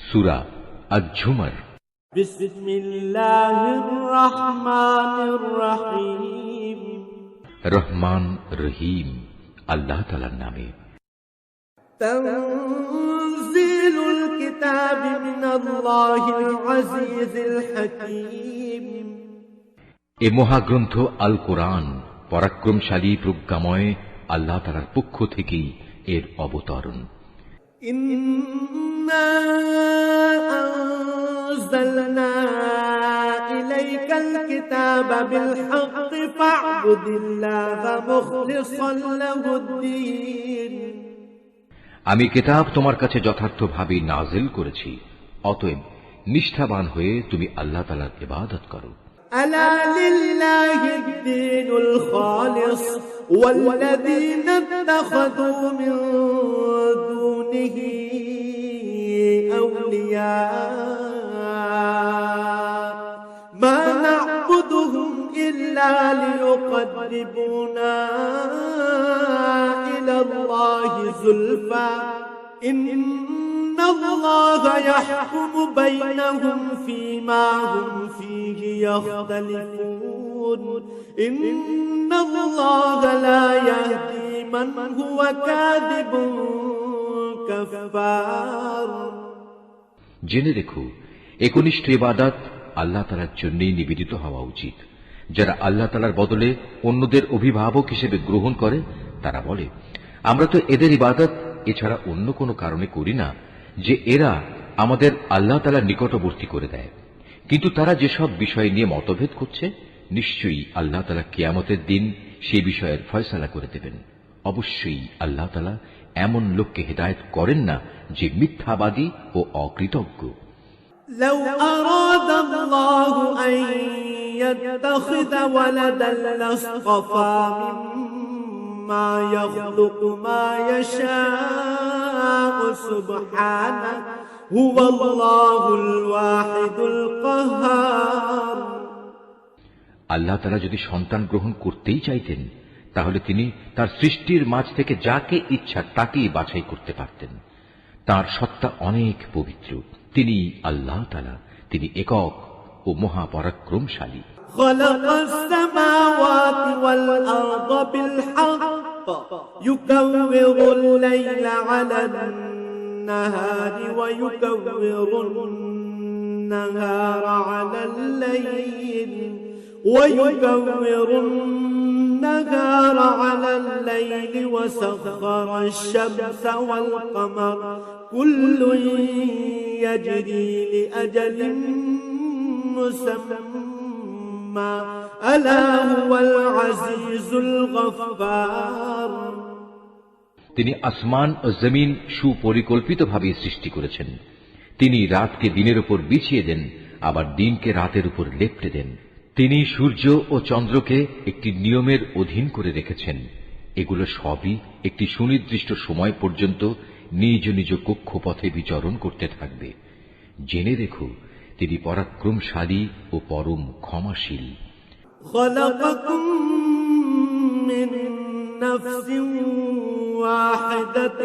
সূরা আয-ঝুমার। বিসমিল্লাহির রহমানির রহিম। রহমান রহিম আল্লাহ তাআলার নামে। তানজিলুল কিতাবি মিনাল্লাহিল আজিজিল হাকীম। এ মহাগ্রন্থ আল কোরআন পরাক্রমশালী প্রজ্ঞাময় আল্লাহ তাআলার পক্ষ থেকেই এর অবতরণ। ইন্না আনজালনা ইলাইকাল কিতাবা বিল হাক্কি ফা'বুদিল্লাহা মুখলিসান লাহুদ-দীন। আমি কিতাব তোমার কাছে যথার্থভাবে নাজিল করেছি, অতএব নিষ্ঠাবান হয়ে তুমি আল্লাহ তাআলার ইবাদত করো। আলা লিল্লাহিদ দীনুল খালিস ওয়াল্লাযীনা ইত্তাখাযু মিন দুনিহি আউলিয়া মা না'বুদুহুম ইল্লা লিয়ুকররিবুনা ইলাল্লাহি যুলফা ইন্নাল্লাহা ইয়াহকুমু বাইনাহুম ফীমা হুম ফীহি ইয়াখতালিফুন ইন্নাল্লাহা লা ইয়াহদী মান হুয়া কাযিবুন কাফফার। জেনে রেখো, একনিষ্ঠ ইবাদত আল্লাহ তাআলার জন্যই নিবেদিত হওয়া উচিত। যারা আল্লাহ তাআলার বদলে অন্যদের অভিভাবক হিসেবে গ্রহণ করে তারা বলে, আমরা তো এদের ইবাদত এছাড়া অন্য কোনো কারণে করি না যে এরা আমাদের আল্লাহ তাআলার নিকটবর্তী করে দেয়। কিন্তু তারা যেসব বিষয় নিয়ে মতভেদ করছে, নিশ্চয়ই আল্লাহ তাআলা কিয়ামতের দিন সেই বিষয়ের ফয়সালা করে দেবেন। অবশ্যই আল্লাহ তাআলা এমন লোককে হেদায়েত করেন না যে মিথ্যাবাদী ও অকৃতজ্ঞ। لو أراد الله أن يتخذ ولدا لاصطفى مما يخلق ما يشاء سبحانه هو الله الواحد القهار। আল্লাহ তাআলা যদি সন্তান গ্রহণ করতেই চাইতেন, তাহলে তিনি তার সৃষ্টির মাঝ থেকে যাকে ইচ্ছা তাকেই বাছাই করতে পারতেন। তার সত্তা অনেক পবিত্র। তিনি আল্লাহ তাআলা, তিনি একক ও মহাপরাক্রমশালী। খালাকাস সামাওয়াতি ওয়াল আরদা বিল হক ইউকাউবিরুল লাইলা আলান নাহারি ওয়া ইউকাউবিরুন নাহারা আলাল লাইল ওয়া ইউকাউবিরুন النهار على الليل وسخر الشمس والقمر كل يجري لأجل مسمى ألا هو العزيز الغفار। তিনি আসমান ও জমিন সুপরিকল্পিতভাবে সৃষ্টি করেছেন। তিনি রাতকে দিনের উপর বিছিয়ে দেন, আবার দিনকে রাতের উপর লেপ্টে দেন। তিনি সূর্য ও চন্দ্রকে একটি নিয়মের অধীন করে রেখেছেন। এগুলো সবই একটি সুনির্দিষ্ট সময় পর্যন্ত নিজ নিজ কক্ষপথে বিচরণ করতে থাকবে। জেনে রেখো, তিনি পরাক্রমশালী ও পরম ক্ষমাশীল। خلقكم من نفس واحدة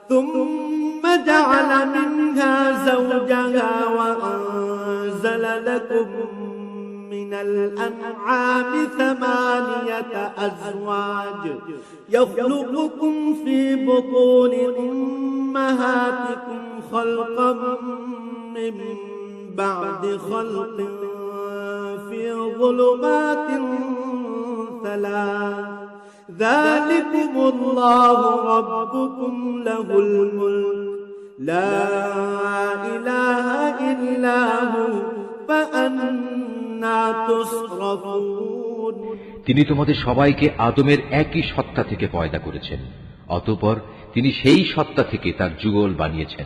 ثم جعل منها زوجها وأنزل لكم من الأنعام 8 أزواج يخلقكم في بطون أمهاتكم خلقا من بعد خلق في ظلمات 3 ذلكم الله ربكم له الملك لا إله إلا هو فأنا تصرفون। তিনি তোমাদের সবাইকে আদমের একই সত্তা থেকে পয়দা করেছেন। অতঃপর তিনি সেই সত্তা থেকে তার যুগল বানিয়েছেন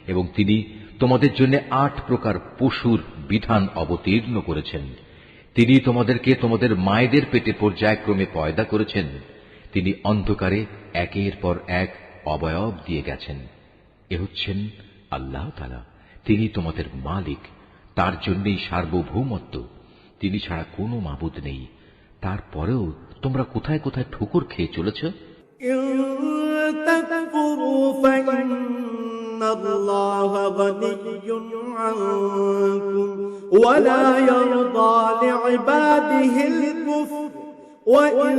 এবং তিনি তোমাদের জন্য 8 প্রকার পশুর বিধান অবতীর্ণ করেছেন। তিনি তোমাদেরকে তোমাদের মায়েদের পেটে পর্যায়ক্রমে পয়দা করেছেন। তিনি অন্ধকারে একের পর এক অবয়ব দিয়ে গেছেন। এ হচ্ছেন আল্লাহ তাআলা। তিনি তোমাদের মালিক, তার জন্যই সার্বভৌমত্ব। তিনি ছাড়া কোনো মাবুদ নেই। তারপরেও তোমরা কোথায় কোথায় ঠোকর খেয়ে চলেছ। إن تكفروا فإن الله غني عنكم ولا يرضى لعباده الكفر وإن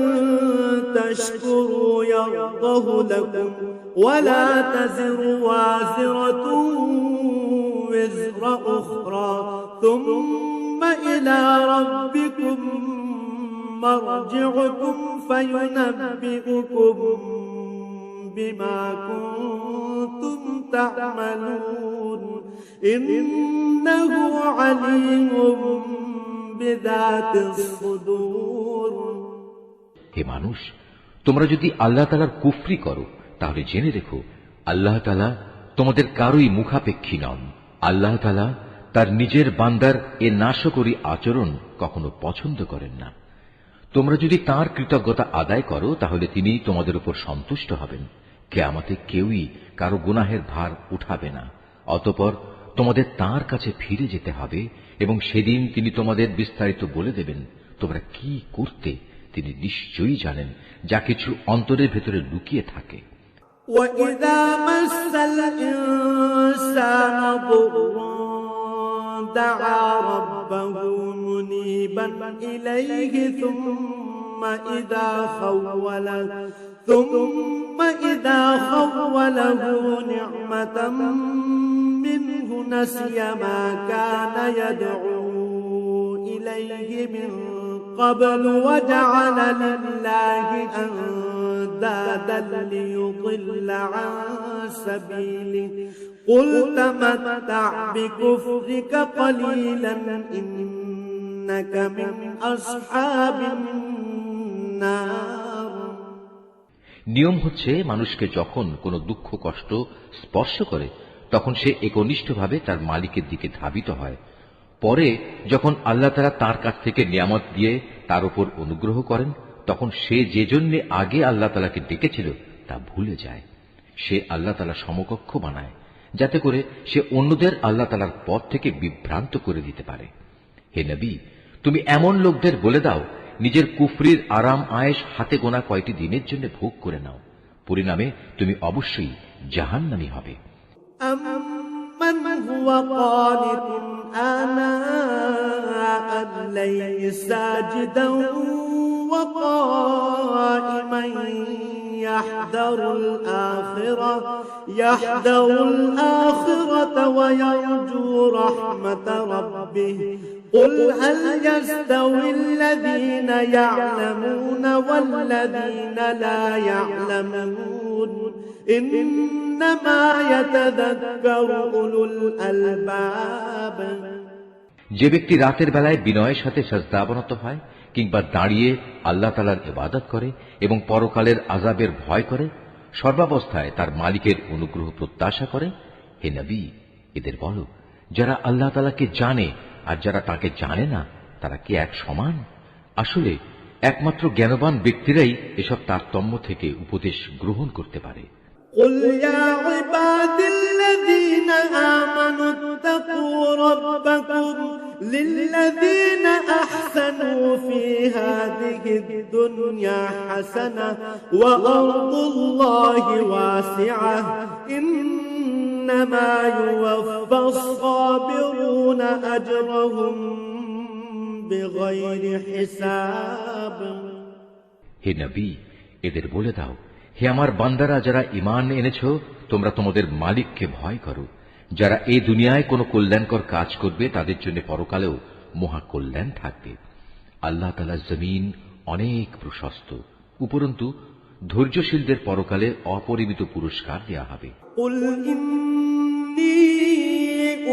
تشكروا يرضه لكم ولا تزر وازرة وزر أخرى ثم إلى ربكم مرجعكم فينبئكم بما كنتم تعملون إنه عليم بذات الصدور। হে মানুষ, তোমরা যদি আল্লাহ তাআলার কুফরি করো তাহলে জেনে রেখো আল্লাহ তাআলা তোমাদের কারোই মুখাপেক্ষী নন। আল্লাহ তাআলা তার নিজের বান্দার এ নাশকরী আচরণ কখনো পছন্দ করেন না। তোমরা যদি তাঁর কৃতজ্ঞতা আদায় করো তাহলে তিনি তোমাদের উপর সন্তুষ্ট হবেন। কিয়ামতে কেউই কারো গুনাহের ভার উঠাবে না। অতঃপর তোমাদের তাঁর কাছে ফিরে যেতে হবে এবং সেদিন তিনি তোমাদের বিস্তারিত বলে দেবেন তোমরা কি করতে। তিনি নিশ্চয়ই জানেন যা কিছু অন্তরের ভেতরে লুকিয়ে থাকে। وَإِذَا مَسَّ الْإِنسَانَ ضُرٌّ دَعَا رَبَّهُ مُنِيبًا إِلَيْهِ ثُمَّ إِذَا خَوَّلَهُ نِعْمَةً مِّنْهُ نَسِيَ مَا كَانَ يَدْعُو إِلَيْهِ مِن قبل وجعل لله أندادا ليضل عن سبيله قل تمتع بكفرك قليلا إنك من أصحاب النار। নিয়ম হচ্ছে মানুষকে যখন কোনো দুঃখ কষ্ট স্পর্শ করে তখন সে একনিষ্ঠভাবে তার মালিকের দিকে ধাবিত হয়। পরে যখন আল্লাহ তাআলা তার কাছ থেকে নিয়ামত দিয়ে তার উপর অনুগ্রহ করেন তখন সে যে জন্য আগে আল্লাহ তাআলাকে ডেকেছিল তা ভুলে যায়। সে আল্লাহ তাআলা সমকক্ষ বানায় যাতে করে সে অন্যদের আল্লাহ তাআলার পথ থেকে বিভ্রান্ত করে দিতে পারে। হে নবী, তুমি এমন লোকদের বলে দাও নিজের কুফরির আরাম আয়েশ হাতে গোনা কয়টি দিনের জন্য ভোগ করে নাও, পরিণামে তুমি অবশ্যই জাহান্নামী হবে। من هو قانت آناء الليل ساجدا وقائما يحذر الآخرة ويرجو رحمة ربه قل هل يستوي الذين يعلمون والذين لا يعلمون إنما يتذكر أولو الألباب। যে ব্যক্তি রাতের বেলায় বিনয়ের সাথে সাজদাবনত হয় কিংবা দাঁড়িয়ে আল্লাহ তাআলার ইবাদত করে এবং পরকালের আযাবের ভয় করে, সর্বাবস্থায় তার মালিকের অনুগ্রহ প্রত্যাশা করে, হে নবী এদের বলো যারা আল্লাহ তাআলাকে জানে আর যারা তাকে জানে না তারা কি এক সমান? আসলে একমাত্র জ্ঞানবান ব্যক্তিরাই এসব তারতম্য থেকে উপদেশ গ্রহণ করতে পারে। قل يا عبادي الذين آمنوا اتقوا ربكم للذين أحسنوا في هذه الدنيا حسنة وأرض الله واسعة إنما يوفى الصابرون أجرهم بغير حساب। হে নবী এদের বলে দাও, হে আমার বান্দারা যারা ঈমান এনেছো তোমরা তোমাদের মালিককে ভয় করো। যারা এই দুনিয়ায় কোনো কল্যাণকর কাজ করবে তাদের জন্য পরকালেও মহা কল্যাণ থাকবে। আল্লাহ তাআলার জমিন অনেক প্রশস্ত, উপরন্তু ধৈর্যশীলদের পরকালে অপরিমিত পুরস্কার দেয়া হবে। قل إني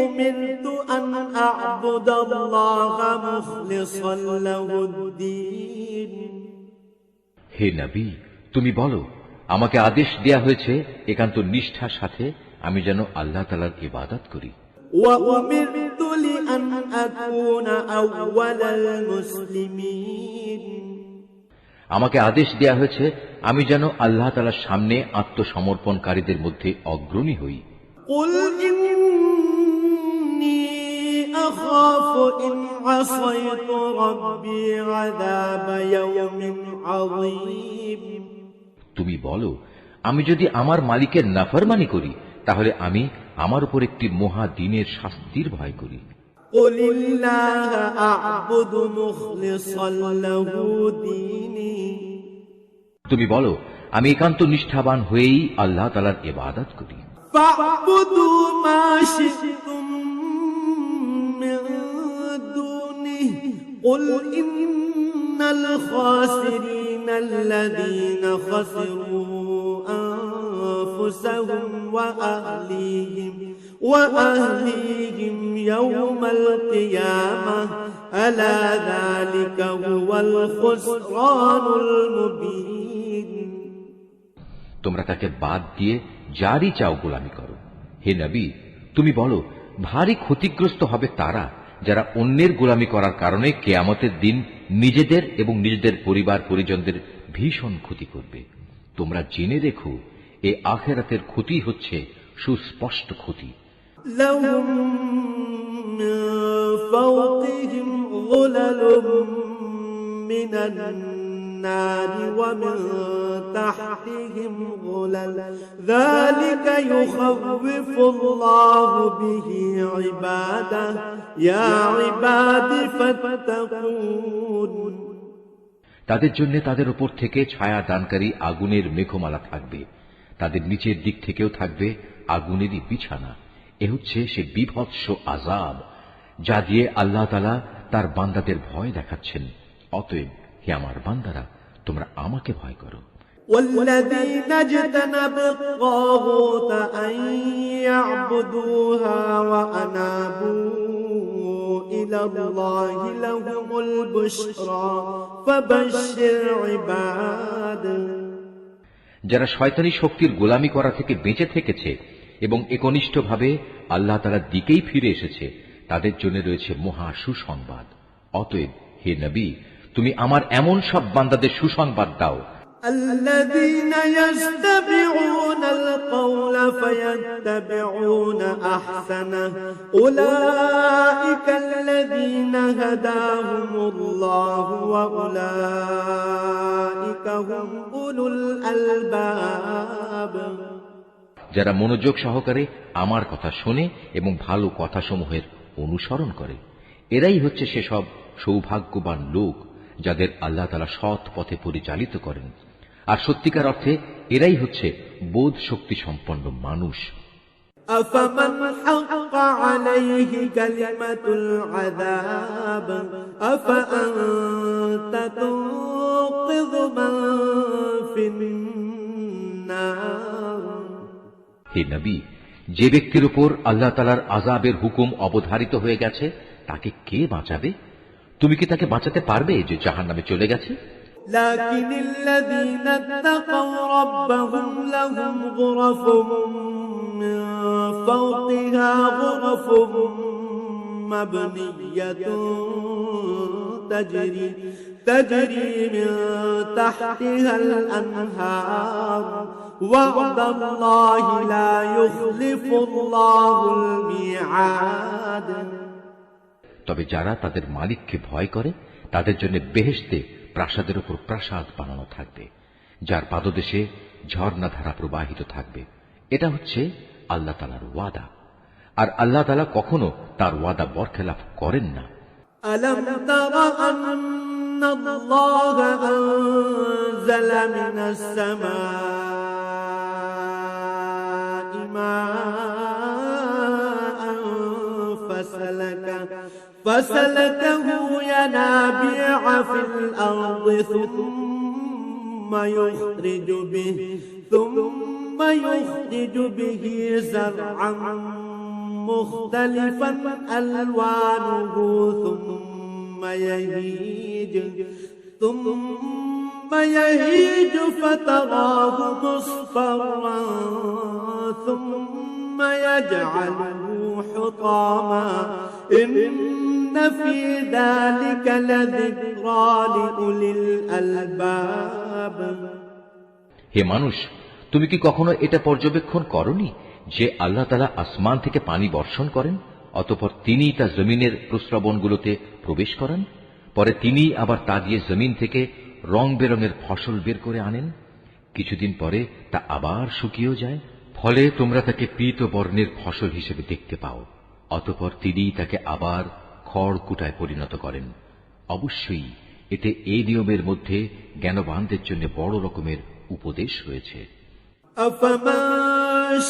أمرت أن أعبد الله مخلصا له الدين। হে নবী তুমি বলো আমাকে আদেশ দেয়া হয়েছে একান্ত নিষ্ঠার সাথে আমি যেন আল্লাহ তাআলার ইবাদত করি। وأمرت لأن أكون أول المسلمين। আমাকে আদেশ দেয়া হয়েছে আমি যেন আল্লাহ তাআলার সামনে আত্মসমর্পণকারীদের মধ্যে অগ্রণী হই। قل إني أخاف إن عصيت ربي عذاب يوم عظيم। তুমি বলো, আমি যদি আমার মালিকের নাফরমানি করি তাহলে আমি আমার উপর একটি মহা দিনের শাস্তির ভয় করি। قل الله أعبد مخلصا له ديني তুমি বলো, আমি একান্ত নিষ্ঠাবান হয়েই আল্লাহ তাআলার ইবাদত করি। فاعبدوا ما شئتم من دونه قل إن الخاسرين الذين خسروا أنفسهم وأهليهم يوم القيامة ألا ذلك هو الخسران المبين তোমরা তাকে বাদ দিয়ে যারই চাও গোলামি করো। হে নবী, তুমি বলো, ভারী ক্ষতিগ্রস্ত হবে তারা যারা অন্যের গোলামি করার কারণে কিয়ামতের দিন নিজেদের এবং নিজেদের পরিবার পরিজনদের ভীষণ ক্ষতি করবে। তোমরা জেনে রেখো, এই আখিরাতের ক্ষতি হচ্ছে সুস্পষ্ট ক্ষতি। لهم من فوقهم ظلل من النار ومن تحتهم ظلل ذلك يخوف الله به عباده يا عباد فاتقون তাদের জন্য তাদের উপর থেকে ছায়া দানকারী আগুনের মেঘমালা থাকবে, তাদের নিচের দিক থেকেও থাকবে আগুনেরই বিছানা। এ হচ্ছে সে বিভৎস আযাব যা দিয়ে আল্লাহ তাআলা তার বান্দাদের ভয় দেখাচ্ছেন। অতএব হে আমার বান্দারা, তোমরা আমাকে ভয় করো। والذين اجتنبوا الطاغوت أن يعبدوها وأنابوا إلى الله لهم البشرى فبشر عباد যারা শয়তানি শক্তির গোলামি করা থেকে বেঁচে থেকেছে এবং একনিষ্ঠভাবে আল্লাহ তাআলার দিকেই ফিরে এসেছে, তাদের জন্য রয়েছে মহা সুসংবাদ। অতএব হে নবী, তুমি আমার এমন সব বান্দাদের সুসংবাদ দাও الذين يستمعون القول فيتبعون أحسنه أولئك الذين هداهم الله وأولئك هم أولو الألباب যারা মনোযোগ সহকারে আমার কথা শোনে এবং ভালো কথাসমূহের অনুসরণ করে, এরাই হচ্ছে সেসব সৌভাগ্যবান লোক যাদের আল্লাহ তাআলা সৎ পথে পরিচালিত করেন। আর সত্যিকার অর্থে এরাই হচ্ছে বোধ শক্তি সম্পন্ন মানুষ। أفمن حق عليه كلمة العذاب أفأنت تنقذ من في النار হে নবী, যে ব্যক্তির উপর আল্লাহ তাআলার আযাবের হুকুম অবধারিত হয়ে গেছে তাকে কে বাঁচাবে? তুমি কি তাকে বাঁচাতে পারবে যে জাহান্নামে চলে গেছে? لكن الذين اتقوا ربهم لهم غرف من فوقها غرف مبنية تجري من تحتها الأنهار وعد الله لا يخلف الله الميعاد তবে যারা তাদের মালিককে ভয় করে তাদের জন্য বেহেশতে প্রাসাদের উপর প্রাসাদ বানানো থাকবে, যার পাদদেশে ঝর্ণাধারা প্রবাহিত থাকবে। এটা হচ্ছে আল্লাহ তাআলার ওয়াদা, আর আল্লাহ তাআলা কখনো তার ওয়াদা বরখেলাফ করেন না। ألم تر أن الله أنزل من السماء ماء فسلكه ينابيع في الأرض ثم يخرج به زرعا مختلفا ألوانه ثم يهيج فتراه مصفرا ثم يجعله حطاما إن في ذلك لذكرى لأولي الألباب হে মানুষ, তুমি কি কখনো এটা পর্যবেক্ষণ করনি যে আল্লাহ তাআলা আসমান থেকে পানি বর্ষণ করেন, অতঃপর তিনি তা জমিনের প্রস্রবণগুলোতে প্রবেশ করান, পরে তিনি আবার তা দিয়ে জমিন থেকে রং বেরঙের ফসল বের করে আনেন। কিছুদিন পরে তা আবার শুকিয়েও যায়। ফলে তোমরা তাকে পীত বর্ণের ফসল হিসেবে দেখতে পাও। অতঃপর তিনি তাকে আবার খড়কুটায় পরিণত করেন। অবশ্যই এতে এই নিয়মের মধ্যে জ্ঞানবানদের জন্য বড় রকমের উপদেশ রয়েছে। أفمن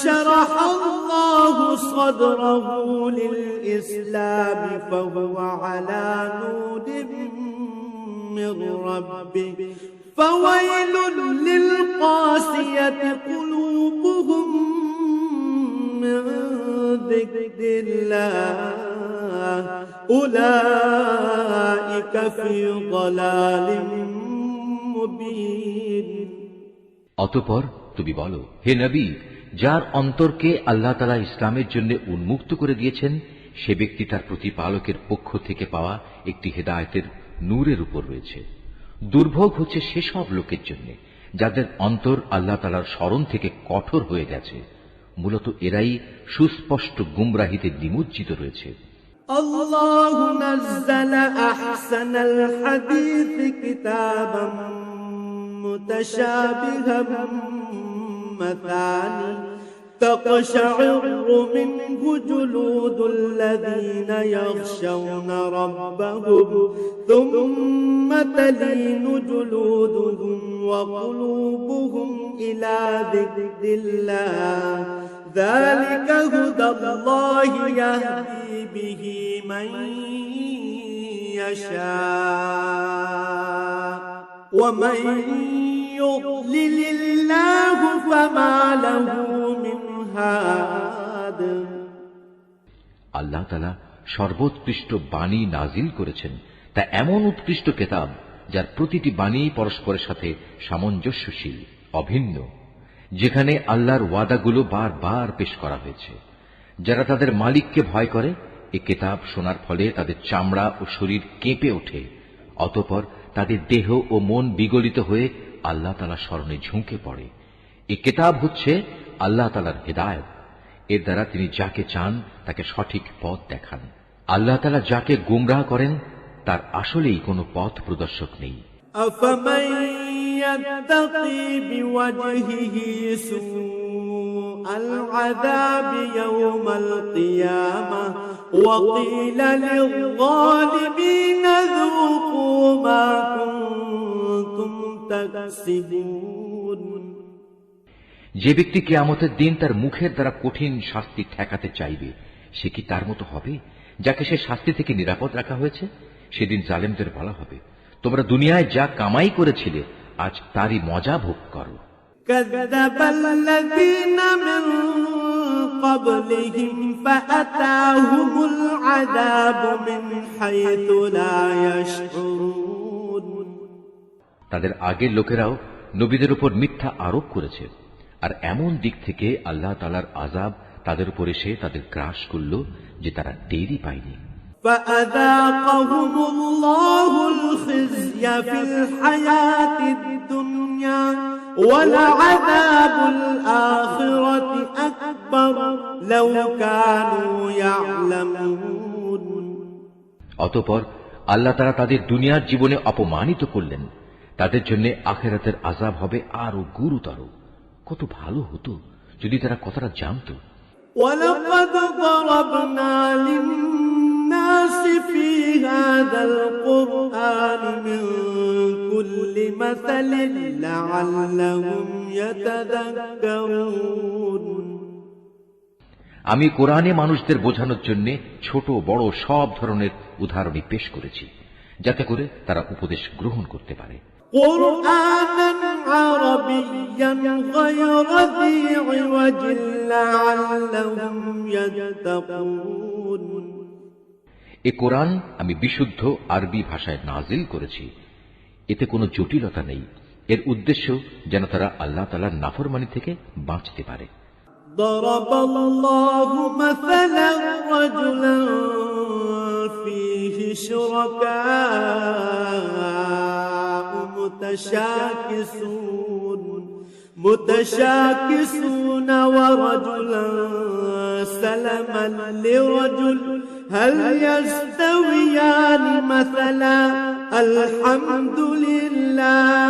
شرح الله صدره للإسلام فهو على نور من ربه فويل للقاسية قلوبهم من ذكر الله أولئك في ضلال مبين। অতঃপর তুমি বলো, হে নবী, যার অন্তরকে আল্লাহ তাআলা ইসলামের জন্য উন্মুক্ত করে দিয়েছেন, সে ব্যক্তি তার প্রতিপালকের পক্ষ থেকে পাওয়া একটি হেদায়েতের নূরের উপর রয়েছে। দুর্ভোগ হচ্ছে সেসব লোকের জন্য যাদের অন্তর আল্লাহ তাআলার স্মরণ থেকে কঠোর হয়ে গেছে। মূলত এরাই সুস্পষ্ট গুমরাহিতে নিমজ্জিত রয়েছে। الله نزل أحسن الحديث كتابا متشابها مثاني تقشعر منه جلود الذين يخشون ربهم ثم تلين جلودهم وقلوبهم إلى ذكر الله ذلك هدى الله يهدي به من يشاء ومن يضلل الله فما له من هاد। আল্লাহ তাআলা সর্বোৎকৃষ্ট বাণী নাজিল করেছেন, তা এমন উৎকৃষ্ট কিতাব যার প্রতিটি বাণী পরস্পরের সাথে সামঞ্জস্যশীল, অভিন্ন, যেখানে আল্লাহর ওয়াদাগুলো বারবার পেশ করা হয়েছে। যারা তাদের মালিককে ভয় করে, এ কিতাব শোনার ফলে তাদের চামড়া ও শরীর কেঁপে ওঠে। অতঃপর তাদের দেহ ও মন বিগলিত হয়ে আল্লাহ তাআলার স্মরণে ঝুঁকে পড়ে। এ কিতাব হচ্ছে আল্লাহ তাআলার হেদায়েত। এর দ্বারা তিনি যাকে চান তাকে সঠিক পথ দেখান। আল্লাহ তাআলা যাকে গুমরাহ করেন তার আসলেই কোনো পথ প্রদর্শক নেই। أفمن يتقي بوجهه سوء العذاب يوم القيامة وقيل للظالمين ذوقوا ما كنتم تكسبون। যে ব্যক্তি কিয়ামতের দিন তার মুখের দ্বারা কঠিন শাস্তি ঠেকাতে চাইবে, সে কি তার মতো হবে যাকে সে শাস্তি থেকে নিরাপদ রাখা হয়েছে? সেদিন জালেমদের বলা হবে, তোমরা দুনিয়ায় যা কামাই করেছিলে আজ তারই মজা ভোগ করো। كذب الذين من قبلهم فأتاهم العذاب من حيث لا يشعرون। তাদের আগের লোকেরাও নবীদের উপর মিথ্যা আরোপ করেছে, আর এমন দিক থেকে আল্লাহ তাআলার আযাব তাদের উপর এসে তাদের গ্রাস করল যে তারা টেরই পায়নি। فأذاقهم الله الخزي في الحياة الدنيا ولعذاب الآخرة أكبر لو كانوا يعلمون। অতঃপর আল্লাহ তাআলা তাদের দুনিয়ার জীবনে অপমানিত করলেন, তাদের জন্য আখিরাতের আযাব হবে আরো গুরুতর। কত ভালো হতো যদি তারা কথাটা জানত। ولقد ضربنا للناس في هذا القرآن من كل مثل لعلهم يتذكرون। আমি কোরআনে মানুষদের বোঝানোর জন্য ছোট বড় সব ধরনের উদাহরণই পেশ করেছি, যাতে করে তারা উপদেশ গ্রহণ করতে পারে। قرآنا عربيا غير ذي عوج لعلهم يتقون। এ কোরআন আমি বিশুদ্ধ আরবি ভাষায় নাজিল করেছি, এতে কোনো জটিলতা নেই। এর উদ্দেশ্য যেন তারা আল্লাহ তাআলার নাফরমানি থেকে বাঁচতে পারে। ضرب الله مثلا رجلا فيه شركاء متشاكسون ورجلا سلما لرجل هل يستويان مثلا الحمد لله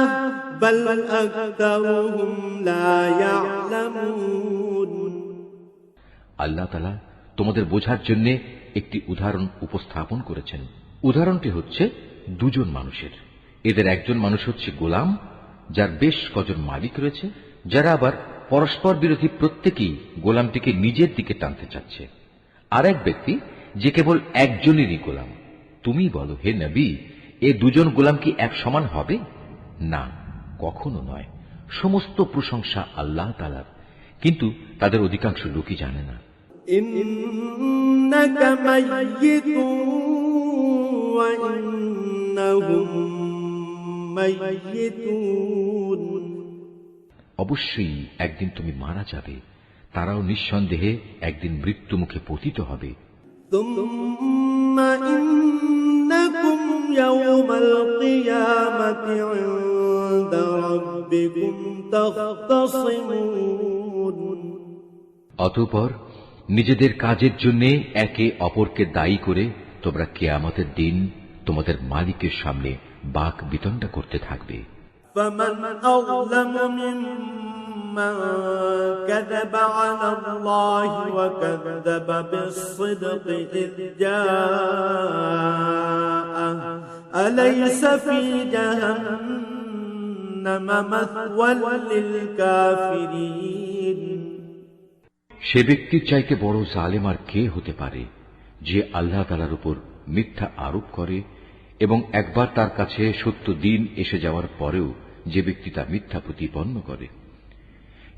بل أكثرهم لا يعلمون আল্লাহ তাআলা তোমাদের বোঝার জন্য একটি উদাহরণ উপস্থাপন করেছেন। উদাহরণটি হচ্ছে দুজন মানুষের। এদের একজন মানুষ হচ্ছে গোলাম, যার বেশ কজন মালিক রয়েছে, যারা আবার পরস্পর বিরোধী, প্রত্যেকেই গোলামটিকে নিজের দিকে টানতে চাচ্ছে। আর এক ব্যক্তি যে কেবল একজনেরই গোলাম। তুমি বলো, হে নবী, এ দুজন গোলাম কি এক সমান হবে? না, কখনো নয়। সমস্ত প্রশংসা আল্লাহ তাআলার, কিন্তু তাদের অধিকাংশ লোকই জানে না। ইন্নাকা মাইয়িতুন ওয়া ইন্নাহুম মাইয়িতুন, অবশ্যই একদিন তুমি মারা যাবে, তারাও নিঃসন্দেহে একদিন মৃত্যু মুখে পতিত হবে। সুম্মা ইন্নাকুম ইয়াওমাল কিয়ামাতি ইনদা রাব্বিকুম তাখতাসিমুন, অতঃপর নিজেদের কাজের জন্য একে অপরকে দায়ী করে তোমরা কিয়ামতের দিন তোমাদের মালিকের সামনে বাক বিতণ্ডা করতে থাকবে। فمن أظلم ممن كذب على الله وكذب بالصدق إذ جاءه أليس في جهنم مثوى للكافرين। সে ব্যক্তির চাইতে বড় জালেম আর কে হতে পারে, যে আল্লাহ তাআলার উপর মিথ্যা আরোপ করে এবং একবার তার কাছে সত্য দিন এসে যাওয়ার পরেও যে ব্যক্তি তা মিথ্যা প্রতিপন্ন করে।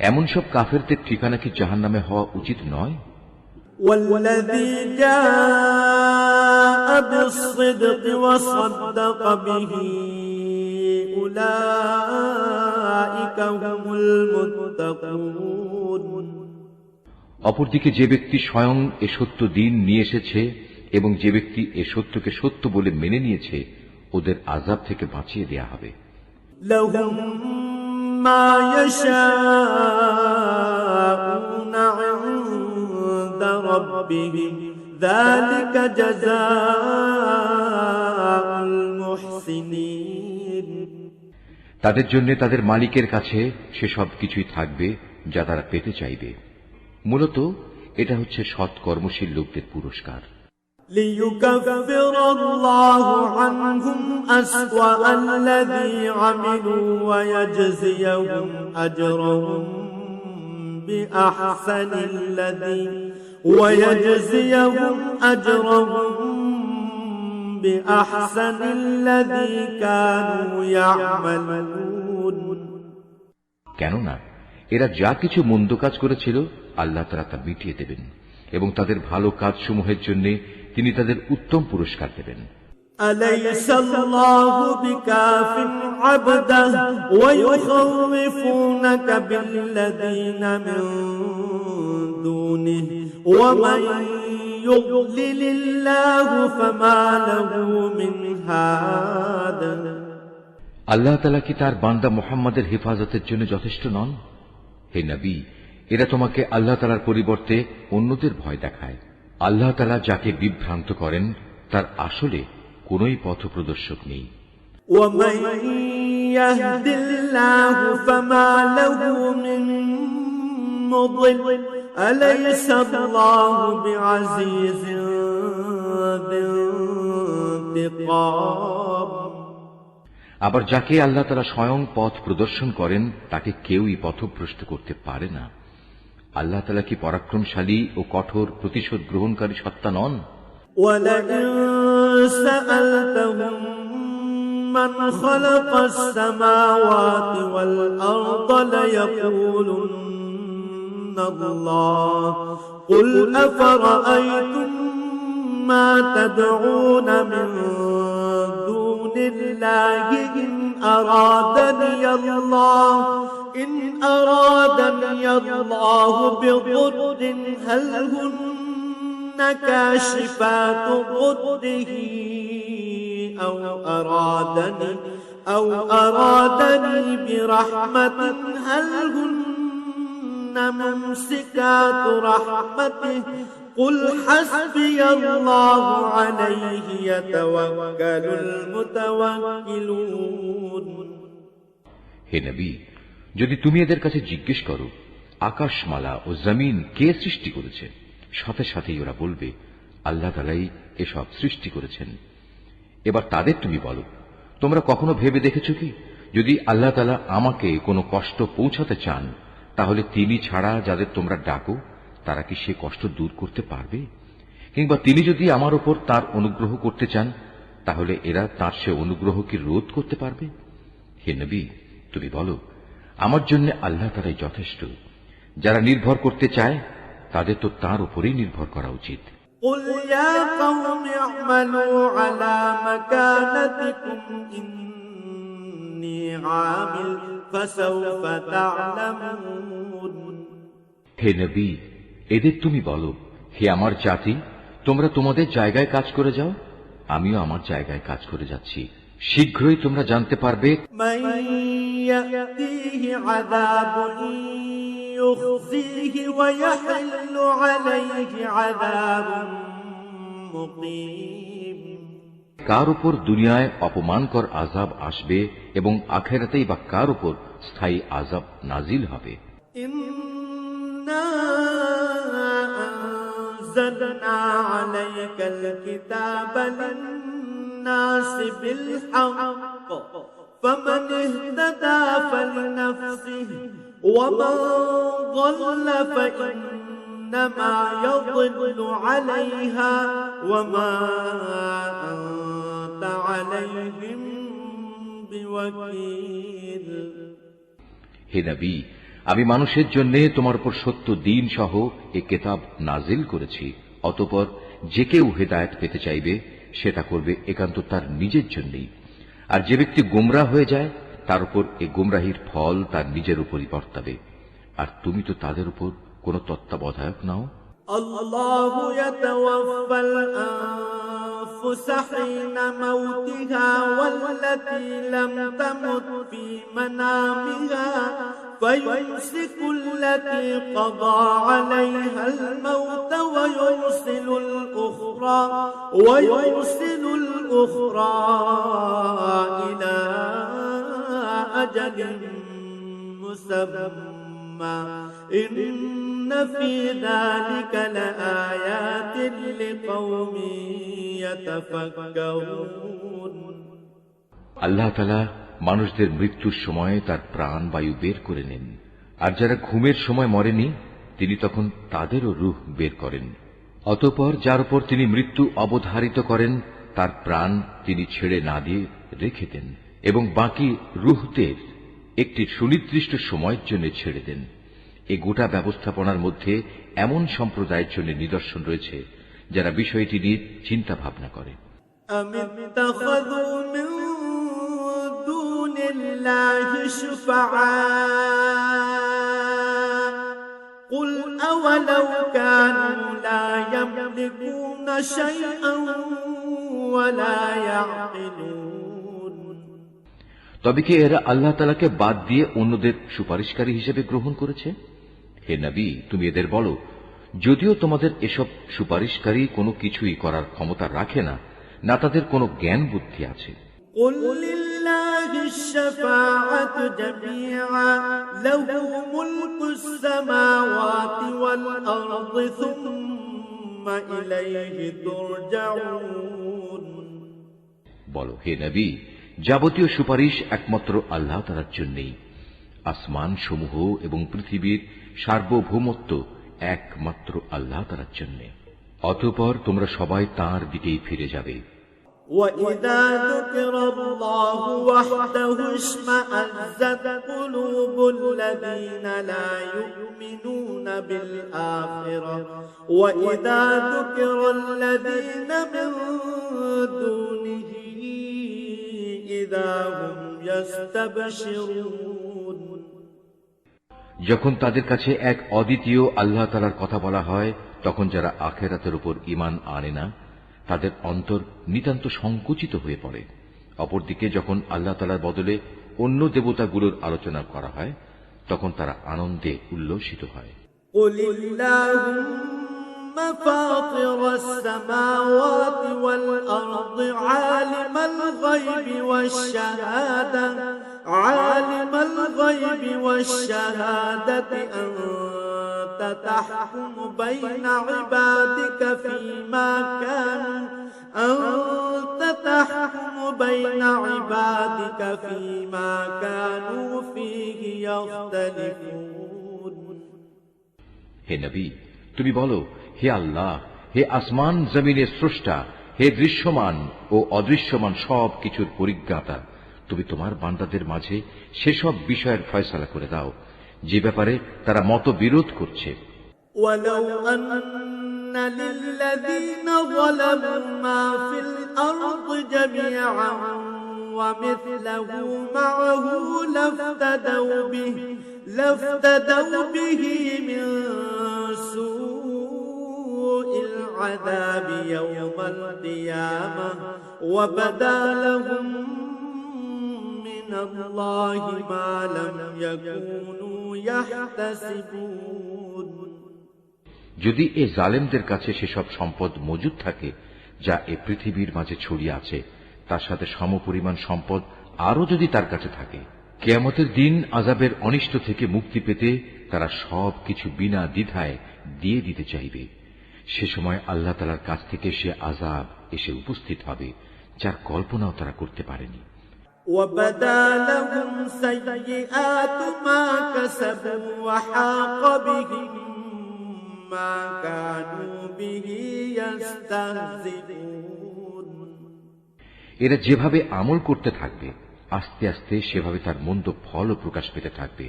এমন সব কাফেরদের ঠিকানা কি জাহান্নামে হওয়া উচিত নয়? والذي جاء بالصدق وصدق به أولئك هم المتقون। অপরদিকে যে ব্যক্তি স্বয়ং এ সত্য দিন নিয়ে এসেছে এবং যে ব্যক্তি এ সত্যকে সত্য বলে মেনে নিয়েছে, ওদের আযাব থেকে বাঁচিয়ে দেয়া হবে। لهم ما يشاءون عند ربهم ذلك جزاء المحسنين। তাদের জন্য তাদের মালিকের কাছে সে সব কিছুই থাকবে যা তারা পেতে চাইবে। মূলত এটা হচ্ছে সৎ কর্মশীল লোকদের পুরস্কার। ليكفر الله عنهم أسوأ الذي عملوا ويجزيهم بأحسن الذي كانوا يعملون। কেননা এরা যা কিছু মন্দ কাজ করেছিল আল্লাহ তাআলা তা মিটিয়ে দেবেন এবং তাদের ভালো কাজসমূহের জন্য তিনি তাদের উত্তম পুরস্কার দেবেন। أليس الله بكاف عبده ويخوفونك بالذين من دونه ومن يضلل الله فما له من هاد। আল্লাহ তাআলা কি তার বান্দা মুহাম্মাদের হেফাজতের জন্য যথেষ্ট নন? হে নবী, এরা তোমাকে আল্লাহ তাআলার পরিবর্তে অন্যদের ভয় দেখায়। আল্লাহ তাআলা যাকে বিভ্রান্ত করেন তার আসলে কোনই পথপ্রদর্শক নেই। ومن يهد الله فما له من مضل أليس الله بعزيز ذي انتقام। আবার যাকে আল্লাহ তাআলা স্বয়ং পথ প্রদর্শন করেন তাকে কেউই পথভ্রষ্ট করতে পারে না। আল্লাহ তাআলা কি পরাক্রমশালী ও কঠোর প্রতিশোধ গ্রহণকারী সত্তা নন? ولئن سألتهم من خلق السماوات والأرض ليقولن الله قل أفرأيتم ما تدعون من دون الله إن أرادني الله بضر هل هن كاشفات ضره أو أرادني برحمة هل هن ممسكات رحمته قل حسبي الله عليه يتوكل المتوكلون। হে নবী, যদি তুমি এদের কাছে জিজ্ঞেস করো আকাশমালা ও জমিন কে সৃষ্টি করেছে, সাথে সাথেই ওরা বলবে আল্লাহ তাআলাই এসব সৃষ্টি করেছেন। এবার তাদের তুমি বলো, তোমরা কখনো ভেবে দেখেছ কি, যদি আল্লাহ তাআলা আমাকে কোনো কষ্ট পৌঁছাতে চান, তাহলে তিনি ছাড়া যাদের তোমরা ডাকো তারা কি সে কষ্ট দূর করতে পারবে? কিংবা তিনি যদি আমার উপর তার অনুগ্রহ করতে চান, তাহলে এরা তার সে অনুগ্রহ কি রোধ করতে পারবে? হে নবী, তুমি বলো, আমার জন্য আল্লাহ তাআলাই যথেষ্ট। যারা নির্ভর করতে চায় তাদের তো তার উপরেই নির্ভর করা উচিত। قل يا قوم اعملوا على مكانتكم إني عامل فسوف تعلمون। হে নবী, এদের তুমি বলো, হে আমার জাতি, তোমরা তোমাদের জায়গায় কাজ করে যাও, আমিও আমার জায়গায় কাজ করে যাচ্ছি। শীঘ্রই তোমরা জানতে পারবে من يأتيه عذاب يخزيه ويحل عليه عذاب مقيم। কার উপর দুনিয়ায় অপমানকর আযাব আসবে এবং আখিরাতেই বা কার উপর স্থায়ী আযাব নাজিল হবে। إنا أنزلنا عليك الكتاب للناس بالحق فمن اهتدى فلنفسه ومن ضل فإنما يضل عليها وما أنت عليهم بوكيل। হে নবী, আমি মানুষের জন্য তোমার উপর সত্য দ্বীন সহ এ কিতাব নাজিল করেছি। অতঃপর যে কেউ হেদায়েত পেতে চাইবে সেটা করবে একান্ত তার নিজের জন্যই, আর যে ব্যক্তি গোমরাহ হয়ে যায় তার উপর এ গোমরাহির ফল তার নিজের উপরই বর্তাবে। আর তুমি তো তাদের উপর কোনো তত্ত্বাবধায়ক নাও। আল্লাহু ইয়াতাওয়াফাল আনফুস হিনা মাউতিহা ওয়াল্লাতী লাম তামুত ফী মানামিহা ফায়ুমসিকু আল্লাতী ক্বাদা আলাইহাল মাউত ওয়া ইউরসিলুল উখরা ইলা আজালিন মুসাম্মা ইন্না ফী যালিকা লাআয়াতিন লিকাওমিন ইয়াতাফাক্কারুন। আল্লাহ তাআলা মানুষদের মৃত্যুর সময় তার প্রাণ বায়ু বের করে নেন, আর যারা ঘুমের সময় মরেনি তিনি তখন তাদেরও রূহ বের করেন। অতঃপর যার উপর তিনি মৃত্যু অবধারিত করেন তার প্রাণ তিনি ছেড়ে না দিয়ে রেখে দেন এবং বাকি রূহদের একটি সুনির্দিষ্ট সময়ের জন্য ছেড়ে দেন। এই গোটা ব্যবস্থাপনার মধ্যে এমন সম্প্রদায়ের জন্য নিদর্শন রয়েছে যারা বিষয়টি নিয়ে চিন্তা ভাবনা করে। قل أولو كانوا لا يملكون شيئا ولا يعقلون। তবে কি এরা আল্লাহ তাআলাকে বাদ দিয়ে অন্যদের সুপারিশকারী হিসেবে গ্রহণ করেছে? হে নবী, তুমি এদের বলো, যদিও তোমাদের এসব সুপারিশকারী কোনো কিছুই করার ক্ষমতা রাখে না, না তাদের কোনো জ্ঞান বুদ্ধি আছে। قل لله الشفاعة جميعا له ملك السماوات والأرض ثم إليه ترجعون। বলো, হে নবী, যাবতীয় সুপারিশ একমাত্র আল্লাহ তাআলার জন্যই। আসমান সমূহ এবং পৃথিবীর সার্বভৌমত্ব একমাত্র আল্লাহ তাআলার জন্য। অতঃপর তোমরা সবাই তাঁর দিকেই ফিরে যাবে। وَإِذَا ذُكِرَ اللَّهُ وَحْدَهُ اشْمَأَزَّتْ قُلُوبُ الَّذِينَ لَا يُؤْمِنُونَ بِالْآخِرَةِ وَإِذَا ذُكِرَ الَّذِينَ مِن دُونِهِ إِذَا هُمْ يَسْتَبْشِرُونَ। যখন তাদের কাছে এক অদ্বিতীয় আল্লাহ তাআলার কথা বলা হয়, তখন যারা আখিরাতের উপর ঈমান আনে না তাদের অন্তর নিতান্ত সংকুচিত হয়ে পড়ে। অপরদিকে যখন আল্লাহ তাআলার বদলে অন্য দেবতাগুলোর আলোচনা করা হয় তখন তারা আনন্দে উল্লসিত হয়। قُلِ اللَّهُمَّ فَاطِرَ السَّمَاوَاتِ وَالْأَرْضِ عَالِمَ الْغَيْبِ وَالشَّهَادَةِ عالم الغيب والشهادة أنت تحكم بين عبادك فيما كانوا فيه يختلفون হে নবী, তুমি বলো, হে আল্লাহ, হে আসমান জমিনের স্রষ্টা, হে দৃশ্যমান ও অদৃশ্যমান সব কিছুর পরিজ্ঞাতা, তুমি তোমার বান্দাদের মাঝে সেসব বিষয়ের ফয়সালা করে দাও যে ব্যাপারে তারা মতবিরোধ করছে। ولو أن للذين ظلموا ما في الأرض جميعا ومثله معه لافتدوا به من سوء العذاب يوم القيامة وبدا لهم من الله ما لم يكونوا يحتسبون যদি এ জালেমদের কাছে সেসব সম্পদ মজুদ থাকে যা এ পৃথিবীর মাঝে ছড়িয়ে আছে, তার সাথে সমপরিমাণ সম্পদ আরও যদি তার কাছে থাকে, কিয়ামতের দিন আযাবের অনিষ্ট থেকে মুক্তি পেতে তারা সব কিছু বিনা দ্বিধায় দিয়ে দিতে চাইবে। সে সময় আল্লাহ তাআলার কাছ থেকে সে আযাব এসে উপস্থিত হবে যার কল্পনাও তারা করতে পারেনি। وَبَدَا لَهُمْ سَيِّئَاتُ مَا كَسَبُوا وَحَاقَ بِهِم مَّا كَانُوا بِهِ يَسْتَهْزِئُونَ এরা যেভাবে আমল করতে থাকবে, আস্তে আস্তে সেভাবে তার মন্দ ফলও প্রকাশ পেতে থাকবে।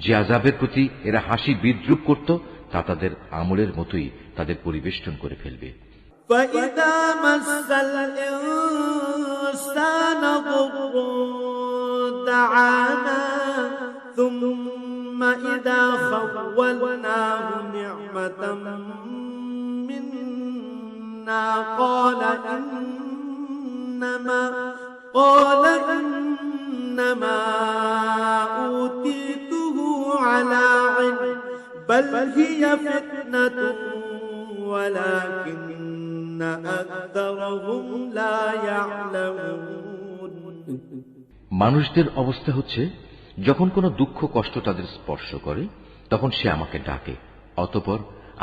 যে আযাবের প্রতি এরা হাসি বিদ্রুপ করত, তা তাদের আমলের মতোই তাদের পরিবেষ্টন করে ফেলবে। فَإِذَا مَسَّ الْإِنسَانَ ضُرٌّ دَعَانَا ثُمَّ إِذَا خَوَّلْنَاهُ نِعْمَةً مِنَّا قَالَ إِنَّمَا أُوتِيتُهُ عَلَى عِلْمٍ بَلْ هِيَ فِتْنَةٌ وَلَكِنَّ أَكْثَرَهُمْ لَا يَعْلَمُونَ মানুষদের অবস্থা হচ্ছে, যখন কোনো দুঃখ কষ্ট তাদের স্পর্শ করে তখন সে আমাকে ডাকে, অতঃপর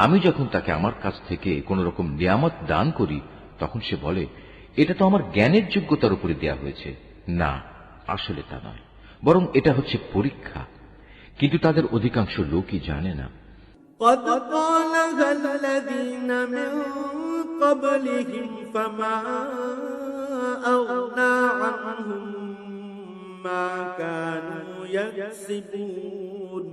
আমি যখন তাকে আমার কাছ থেকে কোন রকম নিয়ামত দান করি তখন সে বলে, এটা তো আমার জ্ঞানের যোগ্যতার উপরে দেয়া হয়েছে। না, আসলে তা নয়, বরং এটা হচ্ছে পরীক্ষা। কিন্তু তাদের অধিকাংশ লোকই জানে না। قد قالها الذين من قبلهم فما أغنى عنهم ما كانوا يكسبون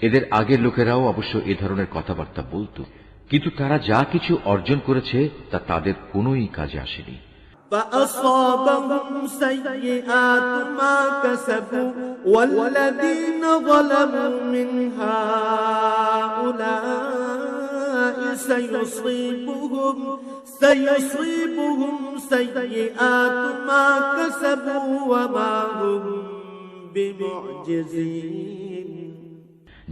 এদের আগের লোকেরাও অবশ্য এ ধরনের কথাবার্তা বলতো, কিন্তু তারা যা কিছু অর্জন করেছে তা তাদের কোনোই কাজে আসেনি। فأصابهم سيئات ما كسبوا والذين ظلموا من هؤلاء سيصيبهم سيئات ما كسبوا وما هم بمعجزين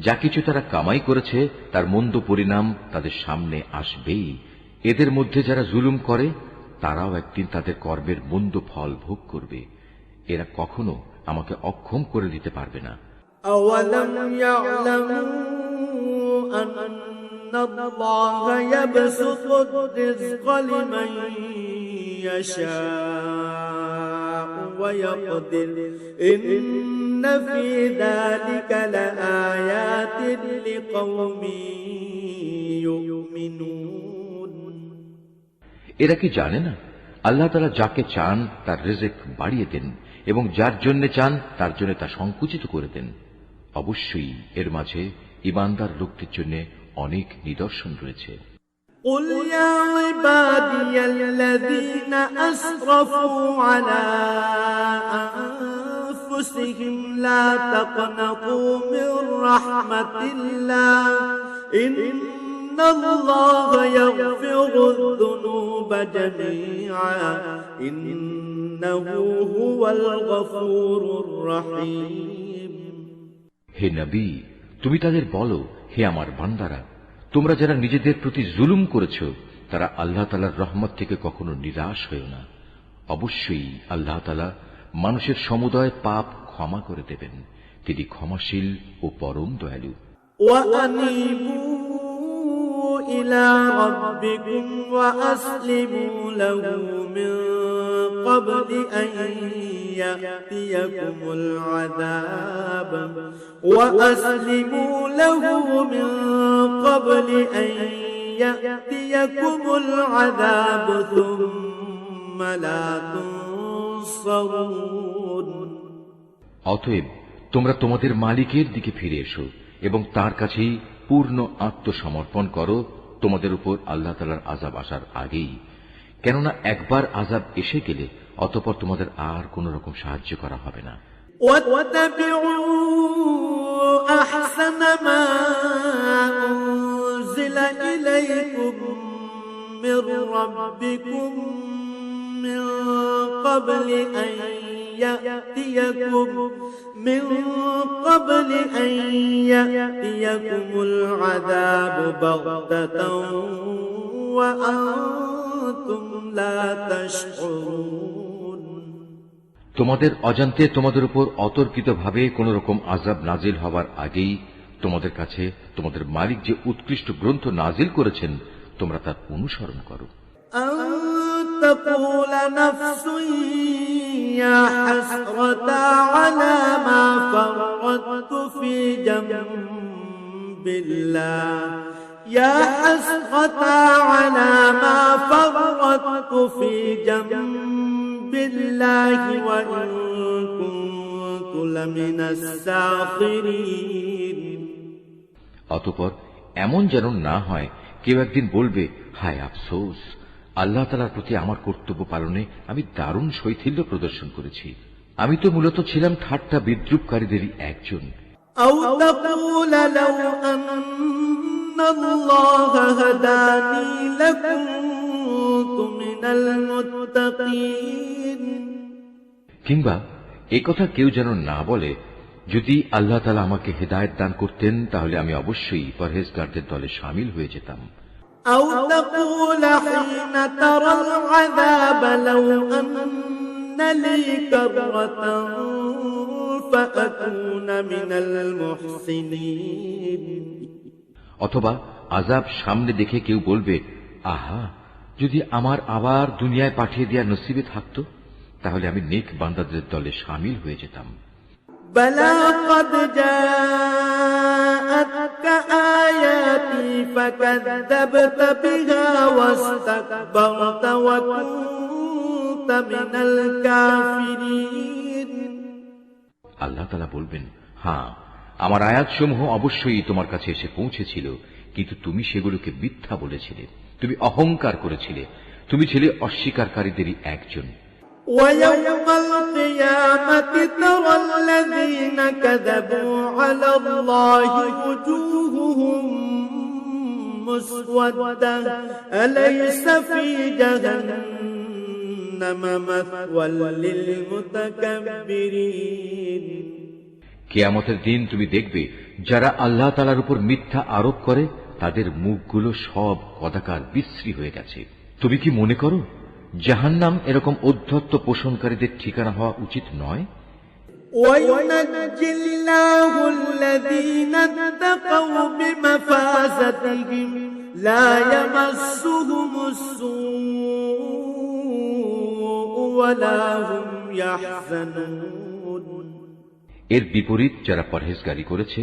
যা কিছু তারা কামাই করেছে তার মন্দ পরিণাম তাদের সামনে আসবেই। এদের মধ্যে যারা জুলুম করে তারাও একদিন তাদের কর্মের মন্দ ফল ভোগ করবে। এরা কখনো আমাকে অক্ষম করে দিতে পারবে না। أَوَلَمْ يَعْلَمُوا أَنَّ اللَّهَ يَبْسُطُ الرِّزْقَ لِمَن يَشَاءُ وَيَقْدِرُ إِنَّ فِي ذَلِكَ لَآيَاتٍ لِقَوْمٍ يُؤْمِنُونَ এরা কি জানে না, আল্লাহ তাআলা যাকে চান তার রিজিক বাড়িয়ে দেন এবং যার জন্য চান তার জন্য তা সংকুচিত করে দেন। অবশ্যই এর মাঝে ঈমানদার লোকদের জন্য অনেক নিদর্শন রয়েছে। قُلْ يَا عِبَادِيَ الَّذِينَ أَسْرَفُوا عَلَى أَنفُسِهِمْ لَا تَقْنَطُوا مِنْ رَحْمَةِ اللَّهِ إِنَّ اللَّهَ يَغْفِرُ الذُّنُوبَ جَمِيعًا إِنَّهُ هُوَ الْغَفُورُ الرَّحِيمُ হে নবী, তুমি তাদের বলো, হে আমার বান্দারা, তোমরা যারা নিজেদের প্রতি জুলুম করেছ তারা আল্লাহ তাআলার রহমত থেকে কখনো নিরাশ হয়ো না। অবশ্যই আল্লাহ তাআলা মানুষের সমুদয় পাপ ক্ষমা করে দেবেন। তিনি ক্ষমাশীল ও পরম দয়ালু। وأنيبوا إلى ربكم وأسلموا له من قبل أن يأتيكم العذاب وأسلموا له من قبل أن يأتيكم العذاب ثم لا تنصرون। অতএব তোমরা তোমাদের মালিকের দিকে ফিরে এসো এবং তার কাছেই পূর্ণ আত্মসমর্পণ করো তোমাদের উপর আল্লাহ তাআলার আযাব আসার আগেই, কেননা একবার আযাব এসে গেলে অতঃপর তোমাদের আর কোন রকম সাহায্য করা হবে না। واتبعوا أحسن ما أنزل إليكم من ربكم من قبل أن يأتيكم العذاب بغتة وأنتم لا تشعرون। তোমাদের অজান্তে তোমাদের উপর অতর্কিতভাবে কোন রকম আযাব নাজিল হবার আগেই তোমাদের কাছে তোমাদের মালিক যে উৎকৃষ্ট গ্রন্থ নাজিল করেছেন তোমরা তার অনুসরণ করো। أن تقول نفس يا حسرة على ما فرطت في جنب الله يا حسرة على ما فرطت في جنب الله وإن كنت لمن الساخرين। অতঃপর এমন যেন না হয় কেউ একদিন বলবে, হায় আফসোস, আল্লাহ তাআলার প্রতি আমার কর্তব্য পালনে আমি দারুণ শৈথিল্য প্রদর্শন করেছি। আমি তো মূলত ছিলাম ঠাট্টা বিদ্রুপকারীদেরই একজন। أو تقول لو أن الله هداني لكنت من المتقين। কিংবা একথা কেউ যেন না বলে, যদি আল্লাহ তাআলা আমাকে হেদায়েত দান করতেন তাহলে আমি অবশ্যই পরহেজগারদের দলে শামিল হয়ে যেতাম। أو تقول حين ترى العذاب لو أن لي كرة فأكون من المحسنين। অথবা আযাব সামনে দেখে কেউ বলবে, আহা, যদি আমার আবার দুনিয়ায় পাঠিয়ে দেওয়ার নসিবে থাকতো তাহলে আমি নেক বান্দাদের দলে শামিল হয়ে যেতাম। بلى قد جاءتك آياتي فكذبت بها واستكبرت وكنت من الكافرين। আল্লাহ তাআলা বলবেন, হ্যাঁ, আমার আয়াতসমূহ অবশ্যই তোমার কাছে এসে পৌঁছেছিল, কিন্তু তুমি সেগুলোকে মিথ্যা বলেছিলে, তুমি অহংকার করেছিলে, তুমি ছিলে অস্বীকারীদেরই একজন। ويوم القيامة ترى الذين كذبوا على الله وجوههم مسودة أليس في جهنم مثوى للمتكبرين। কিয়ামতের দিন তুমি দেখবে যারা আল্লাহ তাআলার উপর মিথ্যা আরোপ করে তাদের মুখগুলো সব কদাকার বিশ্রী হয়ে গেছে। তুমি কি মনে করো জাহান্নাম এরকম অধ্যত্ত পোষণকারীদের ঠিকানা হওয়া উচিত নয়? وينجي الله الذين اتقوا بمفازتهم لا يمسهم السوء ولا هم يحزنون। এর বিপরীত যারা পরহেজগারি করেছে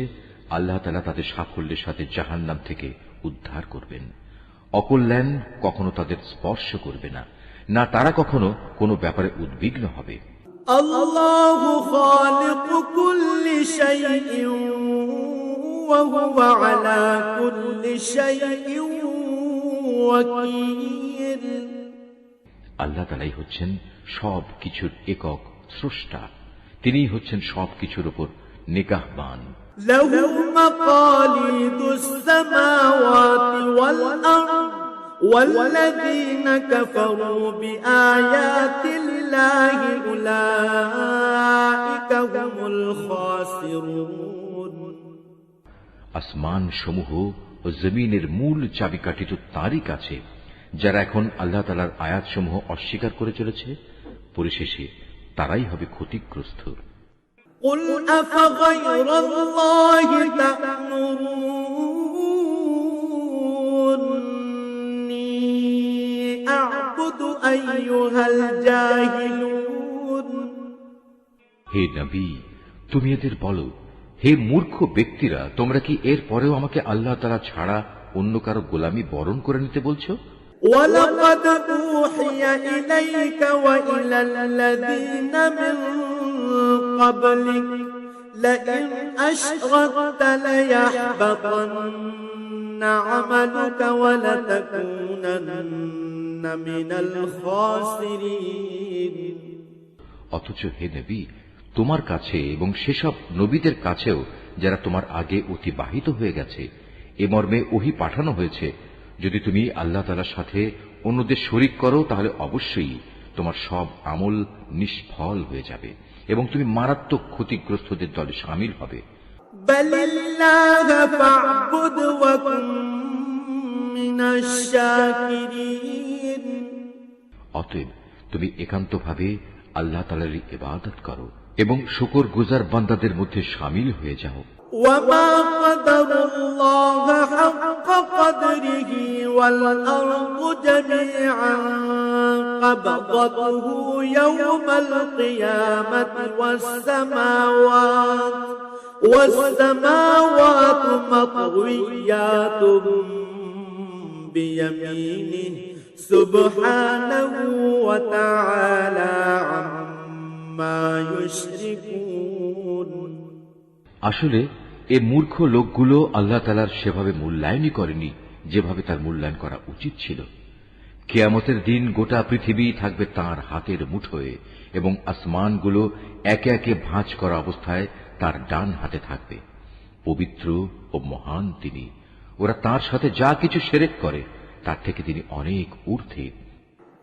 আল্লাহ তাআলা তাদের সাফল্যের সাথে জাহান্নাম থেকে উদ্ধার করবেন। অকল্যাণ কখনো তাদের স্পর্শ করবে না, না তারা কখনো কোনো ব্যাপারে উদ্বিগ্ন হবে। আল্লাহু খালিকু কুল্লি শাইইন ওয়া হুয়া আলা কুল্লি শাইইন ওয়াকিল। আল্লাহ তাআলাই হচ্ছেন সব কিছুর একক স্রষ্টা, তিনিই হচ্ছেন সব কিছুর উপর নিগাহবান। লাহু মাকালিদুস সামাওয়াতি ওয়াল আরদ والذين كفروا بآيات الله أولئك هم الخاسرون। আসমান সমূহ ও জমিনের মূল চাবিকাঠি তো তারই কাছে। যারা এখন আল্লাহ তাআলার আয়াতসমূহ অস্বীকার করে চলেছে পরিশেষে তারাই হবে ক্ষতিগ্রস্ত। قل أفغير الله تأمروني أعبد أيها الجاهلون। হে নবী, তুমি এদের বলো, হে মূর্খ ব্যক্তিরা, তোমরা কি এর পরেও আমাকে আল্লাহ তাআলা ছাড়া অন্য কারো গোলামি বরণ করে নিতে বলছো? ولقد أوحي إليك وإلى الذين من قبلك لئن أشركت ليحبطن عملك ولتكونن من الخاسرين। অথচ হে নবী, তোমার কাছে এবং সেসব নবীদের কাছেও যারা তোমার আগে অতিবাহিত হয়ে গেছে এ মর্মে ওহী পাঠানো হয়েছে, যদি তুমি আল্লাহ তাআলার সাথে অন্যদের শরীক করো তাহলে অবশ্যই তোমার সব আমল নিষ্ফল হয়ে যাবে এবং তুমি মারাত্মক ক্ষতিগ্রস্তদের দলে শামিল হবে। বলিল্লাহ ফা'বুদ ওয়া কুন মিনাশ শাকিরিন। অতএব তুমি একান্তভাবে আল্লাহ তাআলার ইবাদত করো এবং শুকরগুজার বান্দাদের মধ্যে শামিল হয়ে যাও। وما قدر الله حق قدره والأرض جميعا قبضته يوم القيامة والسماوات مطويات بيمينه سبحانه وتعالى عما يشركون। আসলে এ মূর্খ লোকগুলো আল্লাহ তাআলার সেভাবে মূল্যায়নই করেনি যেভাবে তার মূল্যায়ন করা উচিত ছিল। কিয়ামতের দিন গোটা পৃথিবী থাকবে তার হাতের মুঠোয় এবং আসমানগুলো একে একে ভাঁজ করা অবস্থায় তার ডান হাতে থাকবে। পবিত্র ও মহান তিনি। ওরা তার সাথে যা কিছু শিরক করে তার থেকে তিনি অনেক ঊর্ধ্বে।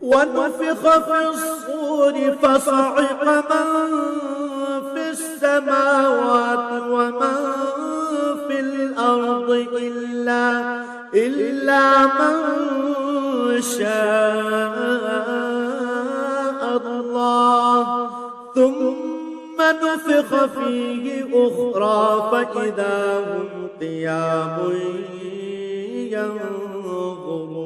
ونفخ في الصور فصعق من في السماوات ومن في الأرض إلا من شاء الله ثم نفخ فيه أخرى فإذا هم قيام ينظرون।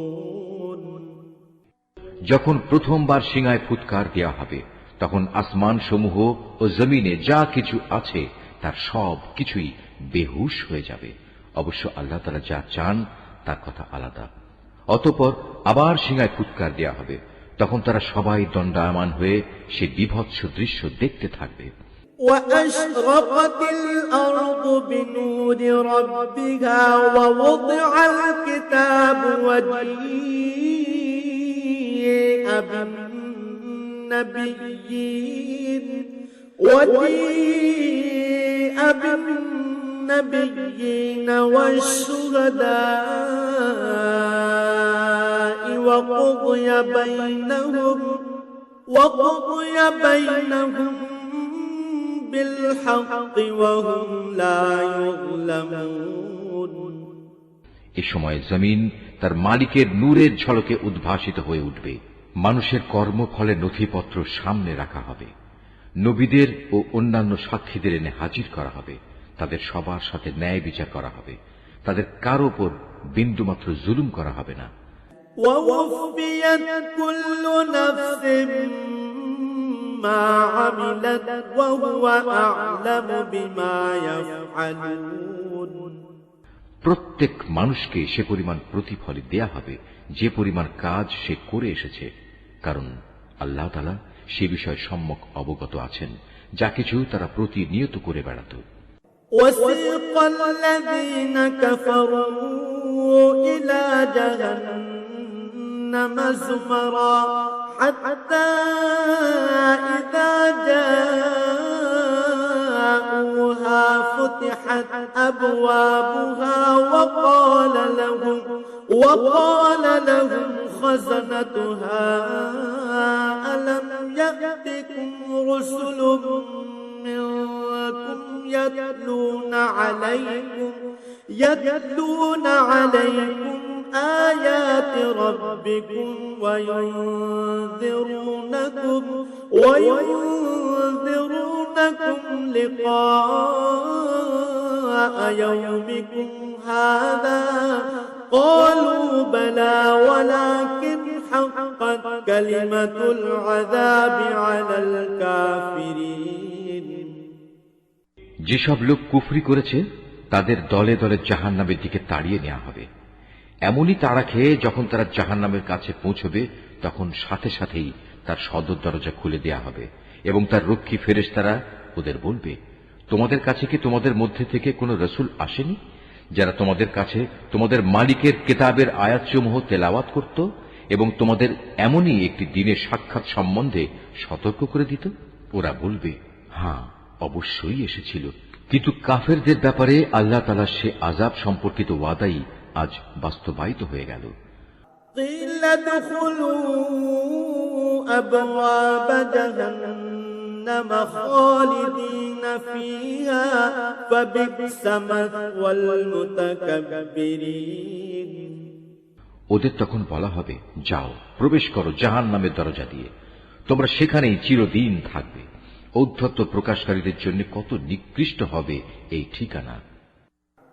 যখন প্রথমবার সিঙায় ফুৎকার দেয়া হবে তখন আসমান সমূহ ও জমিনে যা কিছু আছে তার সব কিছুই বেহুশ হয়ে যাবে। অবশ্য আল্লাহ তাআলা যা চান তার কথা আলাদা। অতঃপর আবার সিঙায় ফুৎকার দেয়া হবে, তখন তারা সবাই দণ্ডায়মান হয়ে সে বিভৎস দৃশ্য দেখতে থাকবে। وأشرقت الأرض بنور ربها ووضع الكتاب وجيء بالنبيين والشهداء وقضي بينهم بالحق وهم لا يظلمون। এ সময় জমিন তার মালিকের নূরের ঝলকে উদ্ভাসিত হয়ে উঠবে। মানুষের কর্মফলের নথিপত্র সামনে রাখা হবে। নবীদের ও অন্যান্য সাক্ষীদের এনে হাজির করা হবে। তাদের সবার সাথে ন্যায় বিচার করা হবে। তাদের কারো উপর বিন্দুমাত্র জুলুম করা হবে না। ووفيت كل نفس ما عملت وهو أعلم بما يفعلون। প্রত্যেক মানুষকে সে পরিমাণ প্রতিফল দেয়া হবে যে পরিমাণ কাজ সে করে এসেছে, কারণ আল্লাহ তাআলা সে বিষয়ে সম্যক অবগত আছেন যা কিছু তারা প্রতিনিয়ত করে বেড়াত। وسيق الذين كفروا إلى جهنم زمرا حتى إذا جاءوها فتحت أبوابها وقال لهم خزنتها ألم يأتكم رسل منكم يتلون عليكم آيات ربكم وينذرونكم لقاء يومكم هذا قالوا بلى ولكن حقت كلمة العذاب على الكافرين যেসব লোক কুফরি করেছে তাদের দলে দলে জাহান্নামের দিকে তাড়িয়ে নেওয়া হবে। এমনই তাড়া খেয়ে যখন তারা জাহান্নামের কাছে পৌঁছবে তখন সাথে সাথেই তার সদর দরজা খুলে দেয়া হবে এবং তার রক্ষী ফেরেশতারা ওদের বলবে, তোমাদের কাছে কি তোমাদের মধ্যে থেকে কোনো রসুল আসেনি যারা তোমাদের কাছে তোমাদের মালিকের কিতাবের আয়াতসমূহ তেলাওয়াত করত এবং তোমাদের এমনই একটি দিনের সাক্ষাৎ সম্বন্ধে সতর্ক করে দিত? ওরা বলবে, হ্যাঁ, অবশ্যই এসেছিল। কিন্তু কাফেরদের ব্যাপারে আল্লাহ তাআলার সে আযাব সম্পর্কিত ওয়াদাই আজ বাস্তবায়িত হয়ে গেল। قيل ادخلوا أبواب جهنم خالدين فيها فبئس مثوى المتكبرين ওদের তখন বলা হবে, যাও প্রবেশ করো জাহান্নামের দরজা দিয়ে, তোমরা সেখানেই চিরদিন থাকবে। ঔদ্ধত্য প্রকাশকারীদের জন্য কত নিকৃষ্ট হবে এই ঠিকানা।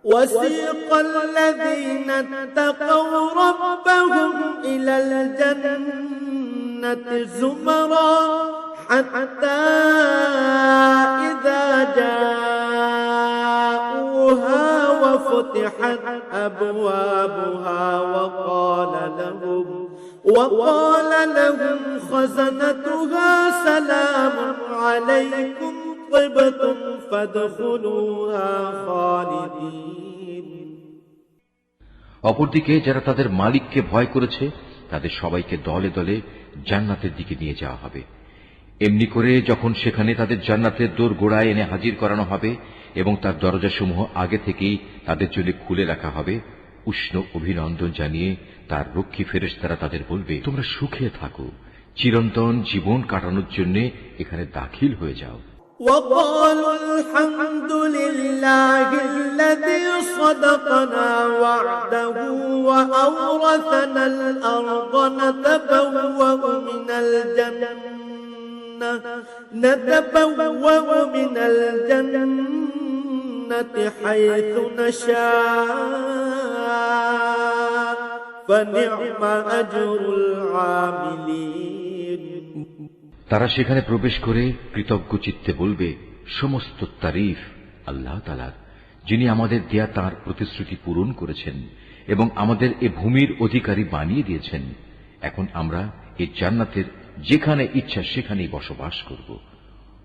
وسيق الذين اتقوا ربهم إلى الجنة زمرا حتى إذا جاءوها وفتحت أبوابها وقال لهم خزنتها سلام عليكم طبتم فادخلوها خالدين অপরদিকে যারা তাদের মালিককে ভয় করেছে তাদের সবাইকে দলে দলে জান্নাতের দিকে নিয়ে যাওয়া হবে। এমনি করে যখন সেখানে তাদের জান্নাতের দোরগোড়ায় এনে হাজির করানো হবে এবং তার দরজাসমূহ আগে থেকেই তাদের জন্য খুলে রাখা হবে, উষ্ণ অভিনন্দন জানিয়ে তার রক্ষী ফেরেশতারা তাদের বলবে, তোমরা সুখে থাকো, চিরন্তন জীবন কাটানোর জন্য এখানে দাখিল হয়ে যাও। وقالوا الحمد لله الذي صدقنا وعده وأورثنا الأرض نتبوأ من الجنة حيث نشاء فنعم أجر العاملين তারা সেখানে প্রবেশ করে কৃতজ্ঞ চিত্তে বলবে, সমস্ত তারিফ আল্লাহ তাআলার, যিনি আমাদের দেয়া তাঁর প্রতিশ্রুতি পূরণ করেছেন এবং আমাদের এ ভূমির অধিকারী বানিয়ে দিয়েছেন। এখন আমরা এই জান্নাতের যেখানে ইচ্ছা সেখানেই বসবাস করব।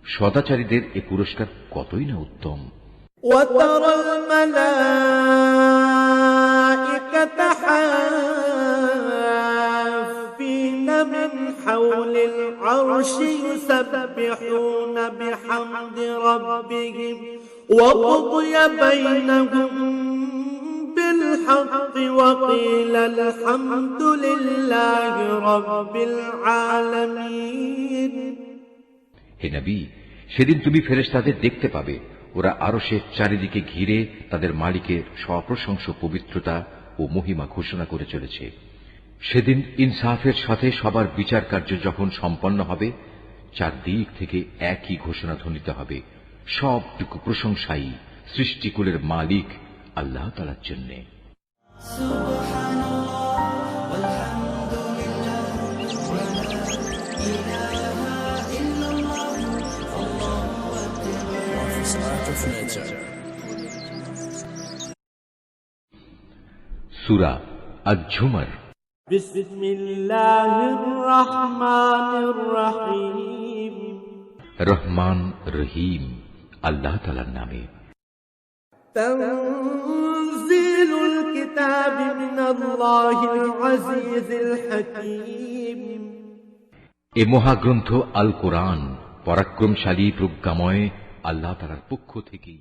সদাচারীদের এ পুরস্কার কতই না উত্তম। وترى الملائكة حافين من حول العرش يسبحون بحمد ربهم وقضي بينهم بالحق وقيل الحمد لله رب العالمين হে নবী, সেদিন তুমি ফেরেশতাদের দেখতে পাবে, ওরা আরশের চারিদিকে ঘিরে তাদের মালিকের সপ্রশংস পবিত্রতা ও মহিমা ঘোষণা করে চলেছে। সেদিন ইনসাফের সাথে সবার বিচার কার্য যখন সম্পন্ন হবে, চারদিক থেকে একই ঘোষণা ধ্বনিত হবে, সবটুকু প্রশংসাই সৃষ্টিকুলের মালিক আল্লাহ তাআলার জন্যে। সূরা আয-ঝুমার। বিসমিল্লাহির রহমানির রহিম। রহমান রহিম আল্লাহ তাআলার নামে। তানজিলুল কিতাবি মিনাল্লাহিল আজিজিল হাকীম। এ মহাগ্রন্থ আল কোরআন পরাক্রমশালী প্রজ্ঞাময় আল্লাহ তাআলার পক্ষ থেকেই।